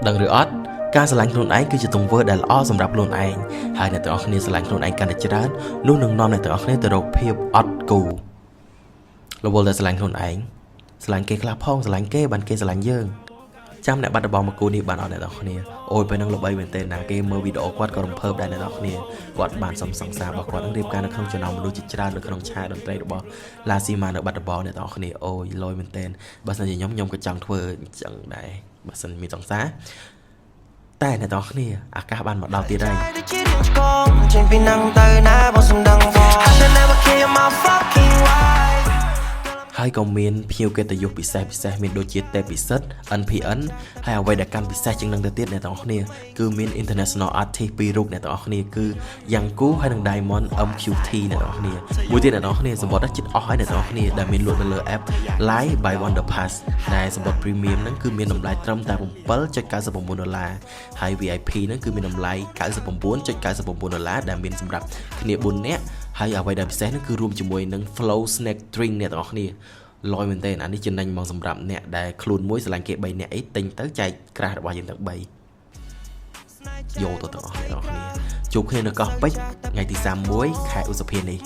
ដឹងឬអត់ការស្រឡាញ់ខ្លួនឯងគឺជាទង្វើដែលល្អសម្រាប់ខ្លួនឯងហើយអ្នកទាំងអស់គ្នាស្រឡាញ់ខ្លួនឯងកាន់តែច្រើននោះនឹងនាំអ្នកទាំងអស់គ្នាទៅរកភាពអត់គូរវល់តែស្រឡាញ់ខ្លួនឯងស្រឡាញ់គេខ្លះផងស្រឡាញ់គេបានគេស្រឡាញ់យើងចាំអ្នកបាត់បង់មកគូនេះបានអត់អ្នកទាំងអស់គ្នាអូយពេលហ្នឹងល្បីមែនទេណាគេមើលវីដេអូគាត់ក៏រំភើបដែរអ្នកទាំងអស់គ្នាគាត់បានសំសង្សាររបស់គាត់នឹងរៀបការនៅក្នុងចំណោមមនុស្សជាច្រើននៅក្នុងឆាកតន្ត្រីរបស់ឡាស៊ីម៉ានៅបាត់ដំបងអ្នកទាំងអស់គ្នាអូយលយមែនទេបើសិនជាខ្ញុំក៏ចង់ធ្វើអញ្ចឹងដែរបើសិនមានសង្សារតែអ្នកទាំងអស់គ្នាអាកាសបានមកដល់ទៀតហើយហើយក៏មានភ្ញៀវកិត្តិយសពិសេសមានដូចជាទេពពិសិដ្ឋ NPN ហើយអ្វីដែលកាន់ពិសេសជាងនឹងទៅទៀតអ្នកទាំងអស់គ្នាគឺមាន international artist ពីររូបអ្នកទាំងអស់គ្នាគឺ Yanku ហើយនិង Diamond MQT អ្នកទាំងអស់គ្នាមួយទៀតអ្នកទាំងអស់គ្នាសម្បត្តិចិត្តអស់ហើយអ្នកទាំងអស់គ្នាដែលមានលក់នៅលើ app Live by Wonderpass ដែលសម្បត្តិ premium ហ្នឹងគឺមានតម្លៃត្រឹមតែ$7.99ហើយ VIP ហ្នឹងគឺមានតម្លៃ$99.99ដែលមានសម្រាប់គ្នា4នាក់ហើយអ្វីដែលពិសេសហ្នឹងគឺរួមជាមួយនឹង Flow Snack Drink អ្នកទាំងអស់គ្នាលយមែនទេអានេះចំណេញមកសម្រាប់អ្នកដែលខ្លួនមួយស្រឡាញ់គេ3នាក់អីទិញទៅចែកក្រាស់របស់យើងទាំង3យកទៅទាំងអស់គ្នាជួបគ្នានៅកោះពេជ្រថ្ងៃទី31ខែឧសភានេះ